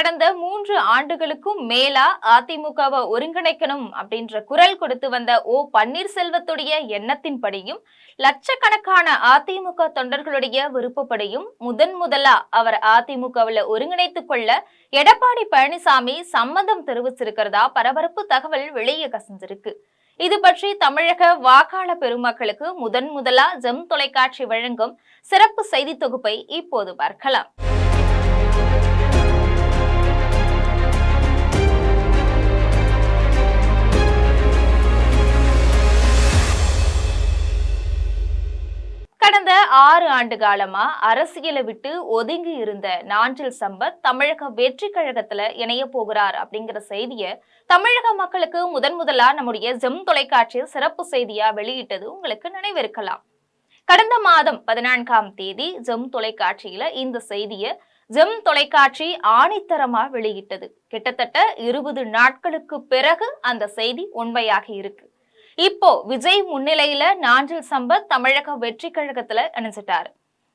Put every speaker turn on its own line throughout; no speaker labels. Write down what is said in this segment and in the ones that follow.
கடந்த 3 ஆண்டுகளுக்கும் மேலா அதிமுகவை ஒருங்கிணைக்கணும் அப்படின்ற குரல் கொடுத்து வந்த பன்னீர்செல்வத்துடைய எண்ணத்தின்படியும் லட்சக்கணக்கான அதிமுக தொண்டர்களுடைய விருப்பப்படியும் முதலா அவர் அதிமுகவில் ஒருங்கிணைத்துக் கொள்ள எடப்பாடி பழனிசாமி சம்மதம் தெரிவிச்சிருக்கிறதா பரபரப்பு தகவல் வெளியே கசிஞ்சிருக்கு. இது பற்றி தமிழக வாக்காளர் பெருமக்களுக்கு முதலா ஜெம் தொலைக்காட்சி வழங்கும் சிறப்பு செய்தி தொகுப்பை இப்போது பார்க்கலாம். கடந்த 6 ஆண்டு காலமா அரசியலை விட்டு ஒதுங்கி இருந்த நாஞ்சில் சம்பத் தமிழக வெற்றி கழகத்துல இணைய போகிறார் அப்படிங்கிற செய்திய தமிழக மக்களுக்கு முதலா நம்முடைய ஜெம் தொலைக்காட்சியில் சிறப்பு செய்தியா வெளியிட்டது உங்களுக்கு நினைவிருக்கலாம். கடந்த மாதம் 14ஆம் தேதி ஜெம் தொலைக்காட்சியில இந்த செய்திய ஜெம் தொலைக்காட்சி ஆணித்தரமா வெளியிட்டது. கிட்டத்தட்ட 20 நாட்களுக்கு பிறகு அந்த செய்தி உண்மையாக இருக்கு. இப்போ விஜய் முன்னிலையில நாஞ்சில் சம்பத் தமிழக வெற்றி கழகத்துல இணைஞ்சிட்டாரு.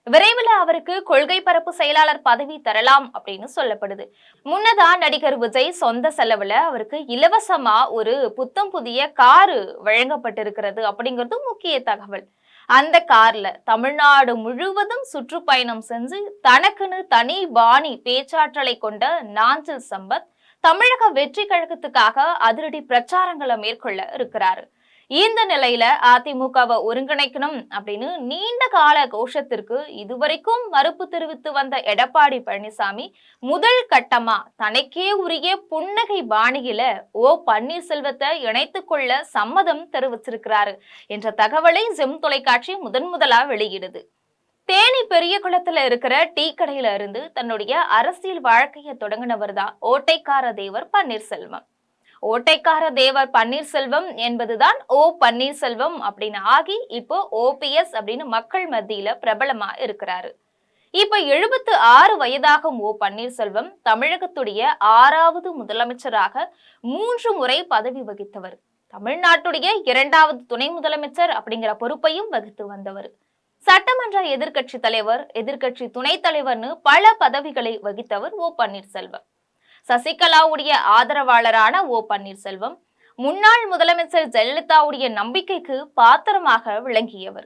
விரைவில் அவருக்கு கொள்கை பரப்பு செயலாளர் பதவி தரலாம் அப்படின்னு சொல்லப்படுது. முன்னதா நடிகர் விஜய் சொந்த செலவுல அவருக்கு இலவசமா ஒரு புத்தம் புதிய காரு வழங்கப்பட்டிருக்கிறது அப்படிங்கிறது முக்கிய தகவல். அந்த கார்ல தமிழ்நாடு முழுவதும் சுற்றுப்பயணம் செஞ்சு தனக்குன்னு தனி பாணி பேச்சாற்றலை கொண்ட நாஞ்சில் சம்பத் தமிழக வெற்றி கழகத்துக்காக அதிரடி பிரச்சாரங்களை மேற்கொள்ள இருக்கிறாரு. இந்த நிலையில அதிமுகவை ஒருங்கிணைக்கணும் அப்படின்னு நீண்ட கால கோஷத்திற்கு இதுவரைக்கும் மறுப்பு தெரிவித்து வந்த எடப்பாடி பழனிசாமி முதல் கட்டமா தனக்கே உரிய புன்னகை பாணியில பன்னீர்செல்வத்தை இணைத்துக் கொள்ள சம்மதம் தெரிவிச்சிருக்கிறாரு என்ற தகவலை ஜெம் தொலைக்காட்சி முதலா வெளியிடுது. தேனி பெரிய குளத்துல இருக்கிற டீ கடையில இருந்து தன்னுடைய அரசியல் வாழ்க்கையை தொடங்கினவர் தான் ஓட்டைக்கார தேவர் பன்னீர்செல்வம். ஓட்டைக்கார தேவர் பன்னீர்செல்வம் என்பதுதான் பன்னீர்செல்வம் அப்படின்னு ஆகி இப்போ OPS அப்படின்னு மக்கள் மத்தியில பிரபலமா இருக்கிறாரு. இப்ப 76 வயதாகும் பன்னீர்செல்வம் தமிழகத்துடைய 6வது முதலமைச்சராக 3 முறை பதவி வகித்தவர். தமிழ்நாட்டுடைய 2வது துணை முதலமைச்சர் அப்படிங்கிற பொறுப்பையும் வகித்து வந்தவர். சட்டமன்ற எதிர்கட்சி தலைவர், எதிர்கட்சி துணைத் தலைவர்னு பல பதவிகளை வகித்தவர் பன்னீர்செல்வம். சசிகலாவுடைய ஆதரவாளரான பன்னீர்செல்வம் முன்னாள் முதலமைச்சர் ஜெயலலிதாவுடைய நம்பிக்கைக்கு பாத்திரமாக விளங்கியவர்.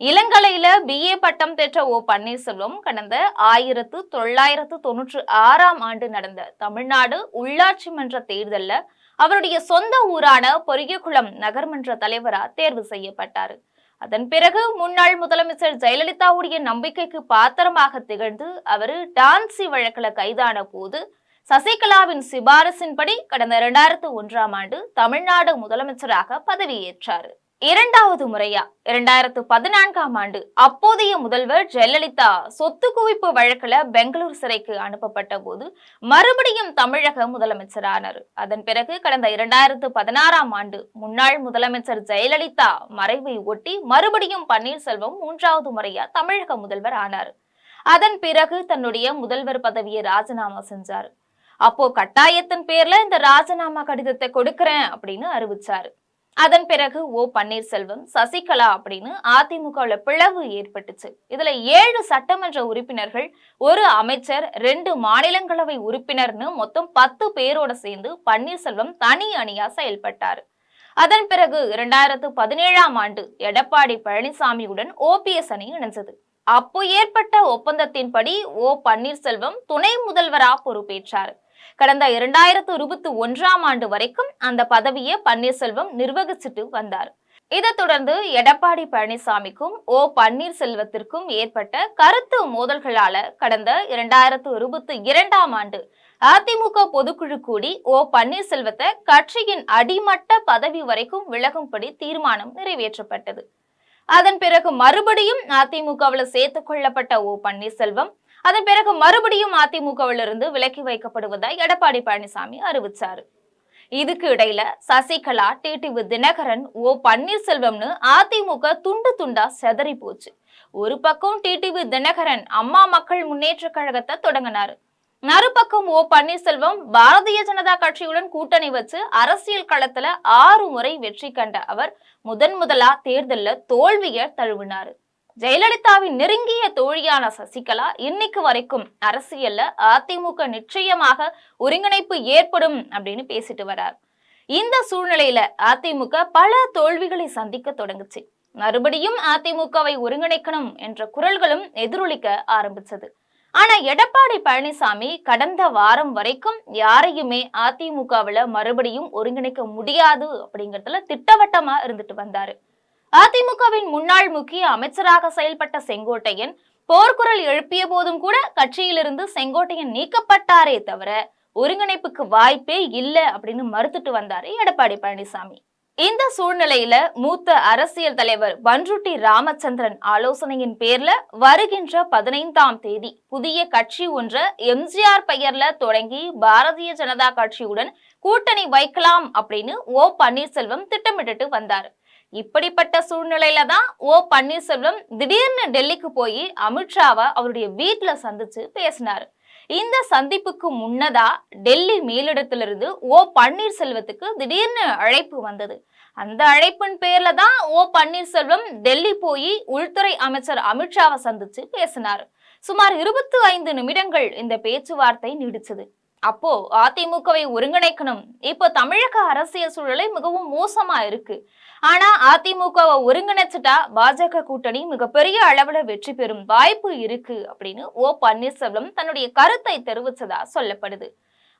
இளங்கலையில BA பட்டம் பெற்ற பன்னீர்செல்வம் கடந்த 1996ஆம் ஆண்டு நடந்த தமிழ்நாடு உள்ளாட்சி மன்ற தேர்தல்ல அவருடைய சொந்த ஊரான பெரியகுளம் நகர்மன்ற தலைவரா தேர்வு செய்யப்பட்டாரு. அதன் பிறகு முன்னாள் முதலமைச்சர் ஜெயலலிதாவுடைய நம்பிக்கைக்கு பாத்திரமாக திகழ்ந்து அவரு டான்சி வழக்குல கைதான போது சசிகலாவின் சிபாரிசின்படி கடந்த 2001ஆம் ஆண்டு தமிழ்நாடு முதலமைச்சராக பதவியேற்றார். 2வது முறையா 2014ஆம் ஆண்டு அப்போதைய முதல்வர் ஜெயலலிதா சொத்து குவிப்பு வழக்குல பெங்களூர் சிறைக்கு அனுப்பப்பட்ட போது மறுபடியும் தமிழக முதலமைச்சரானார். அதன் பிறகு கடந்த 2016ஆம் ஆண்டு முன்னாள் முதலமைச்சர் ஜெயலலிதா மறைவை ஒட்டி மறுபடியும் பன்னீர்செல்வம் 3வது முறையா தமிழக முதல்வர் ஆனார். அதன் பிறகு தன்னுடைய முதல்வர் பதவியை ராஜினாமா செஞ்சார். அப்போ கட்டாயத்தின் பேர்ல இந்த ராஜினாமா கடிதத்தை கொடுக்கிறேன் அப்படின்னு அறிவிச்சாரு. அதன் பிறகு பன்னீர்செல்வம் சசிகலா அப்படின்னு அதிமுகவுல பிளவு ஏற்பட்டுச்சு. இதுல 7 சட்டமன்ற உறுப்பினர்கள், ஒரு அமைச்சர், 2 மாநிலங்களவை உறுப்பினர்னு மொத்தம் 10 பேரோட சேர்ந்து பன்னீர்செல்வம் தனி அணியா செயல்பட்டாரு. அதன் பிறகு 2017ஆம் ஆண்டு எடப்பாடி பழனிசாமியுடன் OPS அணி இணைஞ்சது. அப்போ ஏற்பட்ட ஒப்பந்தத்தின்படி பன்னீர்செல்வம் துணை முதல்வரா பொறுப்பேற்றார். கடந்த 2021ஆம் ஆண்டு வரைக்கும் அந்த பதவியை பன்னீர்செல்வம் நிர்வகிச்சுட்டு வந்தார். இதை தொடர்ந்து எடப்பாடி பழனிசாமிக்கும் பன்னீர்செல்வத்திற்கும் ஏற்பட்ட கருத்து மோதல்களால கடந்த 2022ஆம் ஆண்டு அதிமுக பொதுக்குழு கூடி பன்னீர்செல்வத்தை கட்சியின் அடிமட்ட பதவி வரைக்கும் விலகும்படி தீர்மானம் நிறைவேற்றப்பட்டது. அதன் பிறகு மறுபடியும் அதிமுகவில் சேர்த்துக் கொள்ளப்பட்ட பன்னீர்செல்வம் அதன் பிறகு மறுபடியும் அதிமுகவில் இருந்து விலக்கி வைக்கப்படுவதாய் எடப்பாடி பழனிசாமி அறிவிச்சாரு. இதுக்கு இடையில சசிகலா, டிடிவி தினகரன், பன்னீர்செல்வம்னு அதிமுக துண்டு துண்டா செதறி போச்சு. ஒரு பக்கம் டிடிவி தினகரன் அம்மா மக்கள் முன்னேற்ற கழகத்தை தொடங்கினாரு. மறுபக்கம் பன்னீர்செல்வம் பாரதிய ஜனதா கட்சியுடன் கூட்டணி வச்சு அரசியல் களத்துல 6 முறை வெற்றி கண்ட அவர் முதலா தேர்தல்ல தோல்வியை தழுவினாரு. ஜெயலலிதாவின் நெருங்கிய தோழியான சசிகலா இன்னைக்கு வரைக்கும் அரசியல்ல அதிமுக நிச்சயமாக ஒருங்கிணைப்பு ஏற்படும் அப்படின்னு பேசிட்டு வர்றார். இந்த சூழ்நிலையில அதிமுக பல தோல்விகளை சந்திக்க தொடங்குச்சு. மறுபடியும் அதிமுகவை ஒருங்கிணைக்கணும் என்ற குரல்களும் எதிரொலிக்க ஆரம்பிச்சது. ஆனா எடப்பாடி பழனிசாமி கடந்த வாரம் வரைக்கும் யாரையுமே அதிமுகவுல மறுபடியும் ஒருங்கிணைக்க முடியாது அப்படிங்கறதுல திட்டவட்டமா இருந்துட்டு வந்தாரு. அதிமுகவின் முன்னாள் முக்கிய அமைச்சராக செயல்பட்ட செங்கோட்டையன் போர்க்குரல் எழுப்பிய போதும் கூட கட்சியிலிருந்து செங்கோட்டையன் நீக்கப்பட்டாரே தவிர ஒருங்கிணைப்புக்கு வாய்ப்பே இல்லை அப்படின்னு மறுத்துட்டு வந்தாரு எடப்பாடி பழனிசாமி. இந்த சூழ்நிலையில மூத்த அரசியல் தலைவர் பன்ருட்டி ராமச்சந்திரன் ஆலோசனையின் பேர்ல வருகின்ற 15ஆம் தேதி புதிய கட்சி ஒன்ற எம்ஜிஆர் பெயர்ல தொடங்கி பாரதிய ஜனதா கட்சியுடன் கூட்டணி வைக்கலாம் அப்படின்னு ஓ பன்னீர்செல்வம் திட்டமிட்டு வந்தாரு. இப்படிப்பட்ட சூழ்நிலையில தான் ஓ பன்னீர்செல்வம் திடீர்னு டெல்லிக்கு போய் அமித்ஷாவை அவருடைய வீட்டுல சந்திச்சு பேசினாரு. இந்த சந்திப்புக்கு முன்னதா டெல்லி மேலிடத்திலிருந்து ஓ பன்னீர்செல்வத்துக்கு திடீர்னு அழைப்பு வந்தது. அந்த அழைப்பின் பேர்ல தான் ஓ பன்னீர்செல்வம் டெல்லி போய் உள்துறை அமைச்சர் அமித்ஷாவை சந்திச்சு பேசினார். சுமார் 25 நிமிடங்கள் இந்த பேச்சுவார்த்தை நீடிச்சது. அப்போ அதிமுகவை ஒருங்கிணைக்கணும். இப்போ தமிழக அரசியல் சூழலை மிகவும் மோசமா இருக்கு. ஆனா அதிமுகவை ஒருங்கிணைச்சிட்டா பாஜக கூட்டணி மிகப்பெரிய அளவுல வெற்றி பெறும் வாய்ப்பு இருக்கு அப்படின்னு ஓ பன்னீர்செல்வம் தன்னுடைய கருத்தை தெரிவிச்சதா சொல்லப்படுது.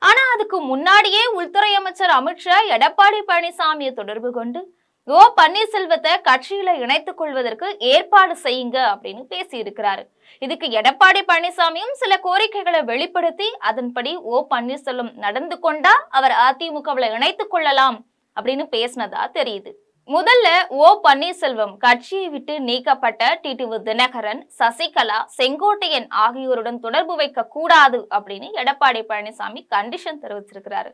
ஆனா அதுக்கு முன்னாடியே உள்துறை அமைச்சர் அமித்ஷா எடப்பாடி பழனிசாமியை தொடர்பு கொண்டு ஓ பன்னீர்செல்வத்தை கட்சியில இணைத்துக் கொள்வதற்கு ஏற்பாடு செய்யுங்க அப்படின்னு பேசி இருக்கிறாரு. இதுக்கு எடப்பாடி பழனிசாமியும் சில கோரிக்கைகளை வெளிப்படுத்தி அதன்படி ஓ பன்னீர்செல்வம் நடந்து கொண்டா அவர் அதிமுகவில் இணைத்துக் கொள்ளலாம் அப்படின்னு பேசினதா தெரியுது. முதல்ல ஓ பன்னீர்செல்வம் கட்சியை விட்டு நீக்கப்பட்ட டிடிவி தினகரன், சசிகலா, செங்கோட்டையன் ஆகியோருடன் தொடர்பு வைக்க கூடாது அப்படின்னு எடப்பாடி பழனிசாமி கண்டிஷன் தெரிவிச்சிருக்கிறாரு.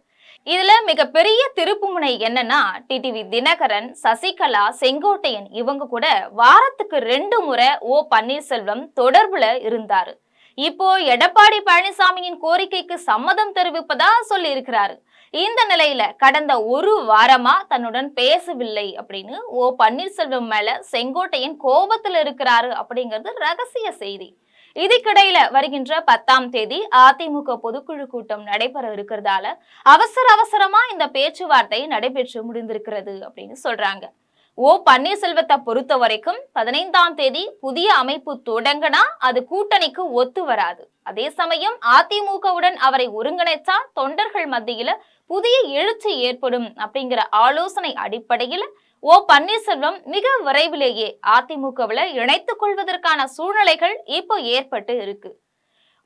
இதுல மிகப்பெரிய திருப்புமுனை என்னன்னா, டிடிவி தினகரன், சசிகலா, செங்கோட்டையன் இவங்க கூட வாரத்துக்கு 2 முறை ஓ பன்னீர்செல்வம் தொடர்புல இருந்தாரு. இப்போ எடப்பாடி பழனிசாமியின் கோரிக்கைக்கு சம்மதம் தெரிவிப்பதா சொல்லி இருக்கிறாரு. இந்த நிலையில கடந்த 1 வாரமா தன்னுடன் பேசவில்லை அப்படின்னு ஓ பன்னீர்செல்வம் மேல செங்கோட்டையன் கோபத்துல இருக்கிறாரு அப்படிங்கிறது ரகசிய செய்தி. இதுக்கிடையில வருகின்ற 10ஆம் தேதி அதிமுக பொதுக்குழு கூட்டம் நடைபெற இருக்கிறதால அவசரமா இந்த பேச்சுவார்த்தை நடைபெற்று முடிந்திருக்கிறது அப்படின்னு சொல்றாங்க. ஓ பன்னீர்செல்வத்தை பொறுத்த வரைக்கும் 15ஆம் தேதி புதிய அமைப்பு தொடங்கினா அது கூட்டணிக்கு ஒத்து வராது. அதே சமயம் அதிமுகவுடன் அவரை ஒருங்கிணைச்சா தொண்டர்கள் மத்தியில புதிய எழுச்சி ஏற்படும் அப்படிங்கிற ஆலோசனை அடிப்படையில் ஓ பன்னீர்செல்வம் மிக விரைவிலேயே அதிமுகவில் இணைத்துக் கொள்வதற்கான சூழ்நிலைகள் இப்போ ஏற்பட்டு இருக்கு.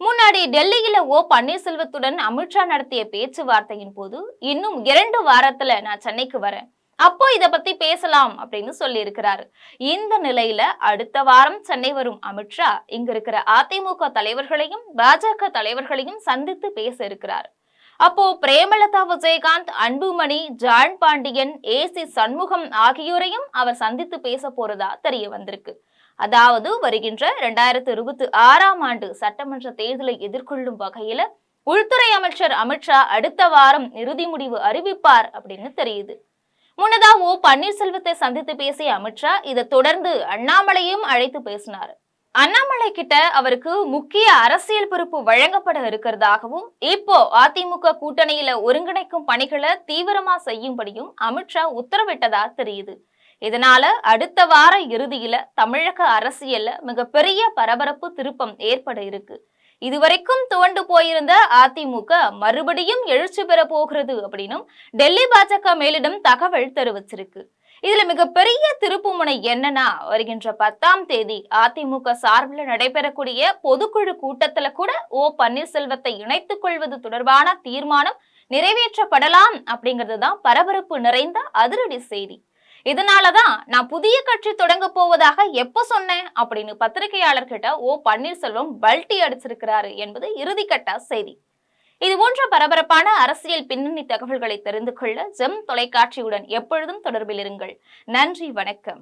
முன்னாடி டெல்லியில ஓ பன்னீர்செல்வத்துடன் அமித்ஷா நடத்திய பேச்சுவார்த்தையின் போது இன்னும் 2 வாரத்துல நான் சென்னைக்கு வரேன், அப்போ இத பத்தி பேசலாம் அப்படின்னு சொல்லி இருக்கிறாரு. இந்த நிலையில அடுத்த வாரம் சென்னை வரும் அமித்ஷா இங்க இருக்கிற அதிமுக தலைவர்களையும் பாஜக தலைவர்களையும் சந்தித்து பேச இருக்கிறார். அப்போ பிரேமலதா விஜயகாந்த், அன்புமணி, ஜான் பாண்டியன், ஏசி சண்முகம் ஆகியோரையும் அவர் சந்தித்து பேச போறதா தெரிய வந்திருக்கு. அதாவது வருகின்ற 2026ஆம் ஆண்டு சட்டமன்ற தேர்தலை எதிர்கொள்ளும் வகையில உள்துறை அமைச்சர் அமித்ஷா அடுத்த வாரம் இறுதி முடிவு அறிவிப்பார் அப்படின்னு தெரியுது. முன்னதா ஓ பன்னீர்செல்வத்தை சந்தித்து பேசிய அமித்ஷா இதை தொடர்ந்து அண்ணாமலையும் அழைத்து பேசினார். அண்ணாமலை கிட்ட அவருக்கு முக்கிய அரசியல் பொறுப்பு வழங்கப்பட இருக்கிறதாகவும் இப்போ அதிமுக கூட்டணியில ஒருங்கிணைக்கும் பணிகளை தீவிரமா செய்யும்படியும் அமித்ஷா உத்தரவிட்டதா தெரியுது. இதனால அடுத்த வார இறுதியில தமிழக அரசியல்ல மிகப்பெரிய பரபரப்பு திருப்பம் ஏற்பட இருக்கு. இதுவரைக்கும் துவண்டு போயிருந்த அதிமுக மறுபடியும் எழுச்சி பெற போகிறது அப்படின்னும் டெல்லி பாஜக மேலிடம் தகவல் தெரிவிச்சிருக்கு. இதுல மிகப்பெரிய திருப்புமுனை என்னன்னா, வருகின்ற 10ஆம் தேதி அதிமுக சார்பில் நடைபெறக்கூடிய பொதுக்குழு கூட்டத்துல கூட ஓ பன்னீர்செல்வத்தை இணைத்துக் கொள்வது தொடர்பான தீர்மானம் நிறைவேற்றப்படலாம் அப்படிங்கிறதுதான் பரபரப்பு நிறைந்த அதிரடி செய்தி. இதனாலதான் நான் புதிய கட்சி தொடங்க போவதாக எப்ப சொன்னேன் அப்படின்னு பத்திரிகையாளர்கிட்ட ஓ பன்னீர்செல்வம் பல்டி அடிச்சிருக்கிறாரு என்பது இறுதிக்கட்ட செய்தி. இது போன்ற பரபரப்பான அரசியல் பின்னணி தகவல்களை தெரிந்து கொள்ள ஜெம் தொலைக்காட்சியுடன் எப்பொழுதும் தொடர்பில் இருங்கள். நன்றி, வணக்கம்.